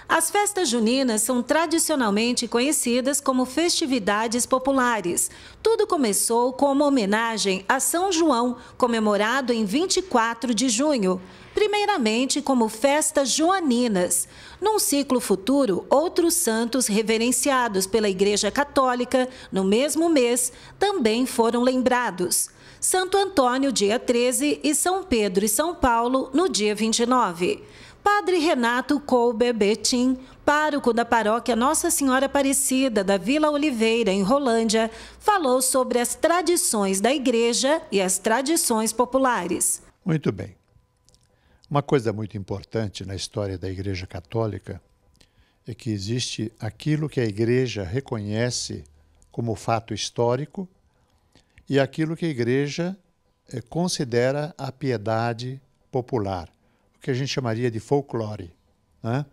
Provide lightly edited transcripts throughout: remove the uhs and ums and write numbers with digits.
As festas juninas são tradicionalmente conhecidas como festividades populares. Tudo começou com uma homenagem a São João, comemorado em 24 de junho. Primeiramente como festas joaninas. Num ciclo futuro, outros santos reverenciados pela Igreja Católica no mesmo mês também foram lembrados. Santo Antônio, dia 13, e São Pedro e São Paulo, no dia 29. Padre Renato Colber Betim, pároco da paróquia Nossa Senhora Aparecida da Vila Oliveira, em Rolândia, falou sobre as tradições da igreja e as tradições populares. Muito bem. Uma coisa muito importante na história da Igreja Católica é que existe aquilo que a Igreja reconhece como fato histórico e aquilo que a Igreja considera a piedade popular, o que a gente chamaria de folclore, né?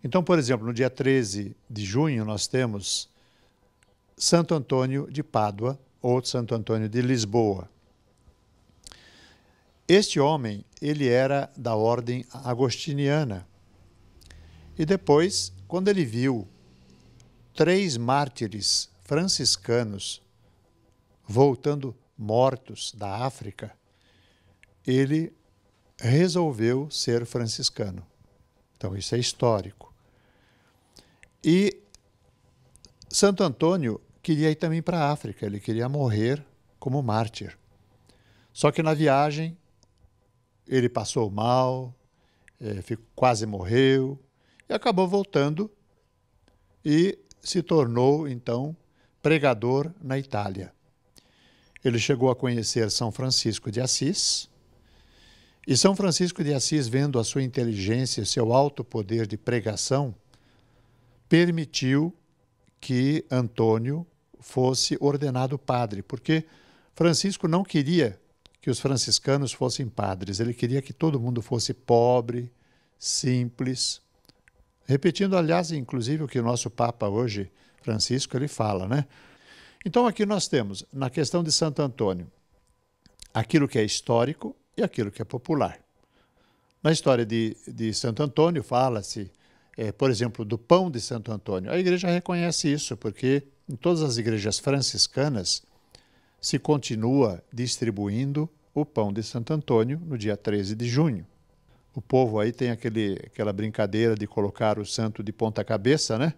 Então, por exemplo, no dia 13 de junho nós temos Santo Antônio de Pádua ou Santo Antônio de Lisboa. Este homem, ele era da ordem agostiniana. E depois, quando ele viu 3 mártires franciscanos voltando mortos da África, ele resolveu ser franciscano. Então, isso é histórico. E Santo Antônio queria ir também para a África, ele queria morrer como mártir. Só que na viagem, ele passou mal, quase morreu, e acabou voltando e se tornou, então, pregador na Itália. Ele chegou a conhecer São Francisco de Assis, e São Francisco de Assis, vendo a sua inteligência e seu alto poder de pregação, permitiu que Antônio fosse ordenado padre, porque Francisco não queria que os franciscanos fossem padres, ele queria que todo mundo fosse pobre, simples, repetindo, aliás, inclusive o que o nosso Papa hoje, Francisco, ele fala, né? Então aqui nós temos, na questão de Santo Antônio, aquilo que é histórico e aquilo que é popular. Na história de Santo Antônio fala-se, por exemplo, do pão de Santo Antônio. A igreja reconhece isso, porque em todas as igrejas franciscanas se continua distribuindo o pão de Santo Antônio no dia 13 de junho. O povo aí tem aquela brincadeira de colocar o santo de ponta cabeça, né?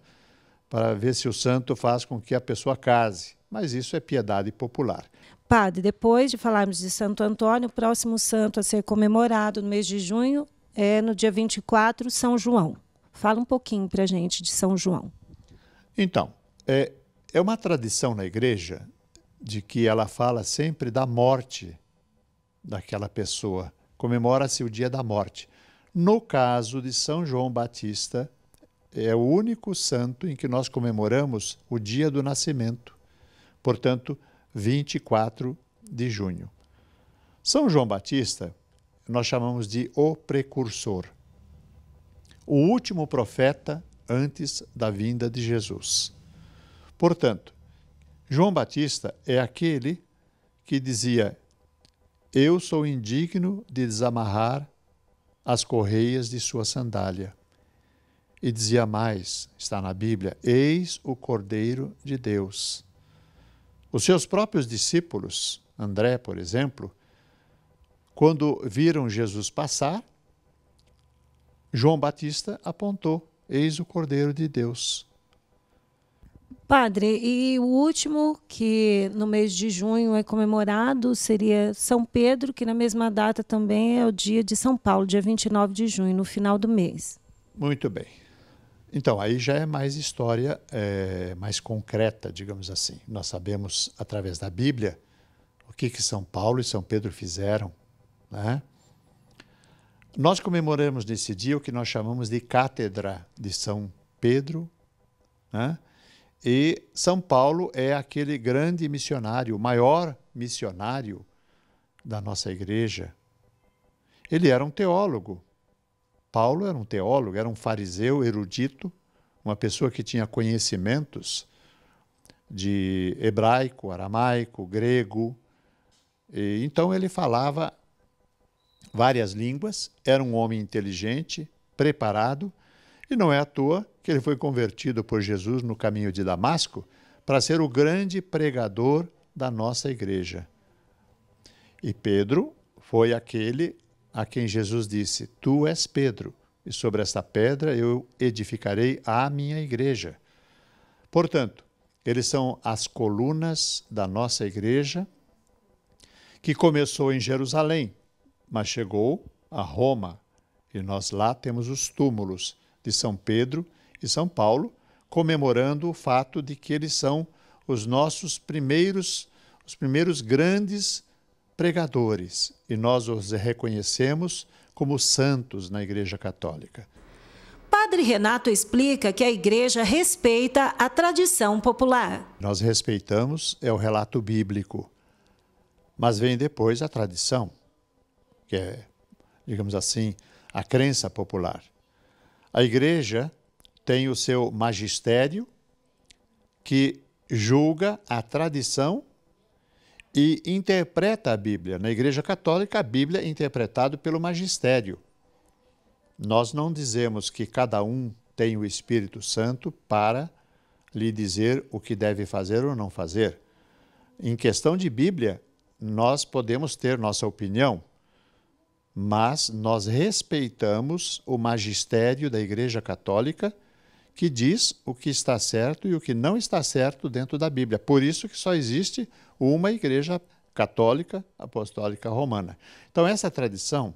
Para ver se o santo faz com que a pessoa case. Mas isso é piedade popular. Padre, depois de falarmos de Santo Antônio, o próximo santo a ser comemorado no mês de junho é no dia 24, São João. Fala um pouquinho para a gente de São João. Então, é uma tradição na igreja de que ela fala sempre da morte daquela pessoa. Comemora-se o dia da morte. No caso de São João Batista, é o único santo em que nós comemoramos o dia do nascimento. Portanto, 24 de junho. São João Batista, nós chamamos de o precursor. O último profeta antes da vinda de Jesus. Portanto, João Batista é aquele que dizia: eu sou indigno de desamarrar as correias de sua sandália. E dizia mais, está na Bíblia, eis o Cordeiro de Deus. Os seus próprios discípulos, André, por exemplo, quando viram Jesus passar, João Batista apontou, eis o Cordeiro de Deus. Padre, e o último que no mês de junho é comemorado seria São Pedro, que na mesma data também é o dia de São Paulo, dia 29 de junho, no final do mês. Muito bem. Então, aí já é mais história mais concreta, digamos assim. Nós sabemos, através da Bíblia, o que São Paulo e São Pedro fizeram, né? Nós comemoramos nesse dia o que nós chamamos de Cátedra de São Pedro, né? E São Paulo é aquele grande missionário, o maior missionário da nossa igreja. Ele era um teólogo. Paulo era um teólogo, era um fariseu erudito, uma pessoa que tinha conhecimentos de hebraico, aramaico, grego. E, então ele falava várias línguas, era um homem inteligente, preparado, E não é à toa que ele foi convertido por Jesus no caminho de Damasco para ser o grande pregador da nossa igreja. E Pedro foi aquele a quem Jesus disse: Tu és Pedro, e sobre esta pedra eu edificarei a minha igreja. Portanto, eles são as colunas da nossa igreja, que começou em Jerusalém, mas chegou a Roma. E nós lá temos os túmulos de São Pedro e São Paulo, comemorando o fato de que eles são os primeiros grandes pregadores, e nós os reconhecemos como santos na Igreja Católica. Padre Renato explica que a Igreja respeita a tradição popular. Nós respeitamos o relato bíblico, mas vem depois a tradição, que é, digamos assim, a crença popular. A Igreja tem o seu magistério, que julga a tradição e interpreta a Bíblia. Na Igreja Católica, a Bíblia é interpretada pelo magistério. Nós não dizemos que cada um tem o Espírito Santo para lhe dizer o que deve fazer ou não fazer. Em questão de Bíblia, nós podemos ter nossa opinião, mas nós respeitamos o magistério da Igreja Católica, que diz o que está certo e o que não está certo dentro da Bíblia. Por isso que só existe uma Igreja Católica Apostólica Romana. Então, essa tradição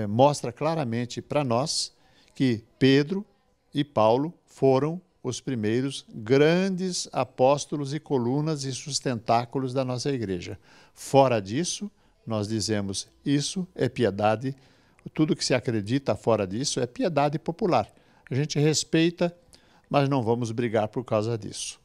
mostra claramente para nós que Pedro e Paulo foram os primeiros grandes apóstolos e colunas e sustentáculos da nossa Igreja. Fora disso, nós dizemos, isso é piedade, tudo que se acredita fora disso é piedade popular. A gente respeita, mas não vamos brigar por causa disso.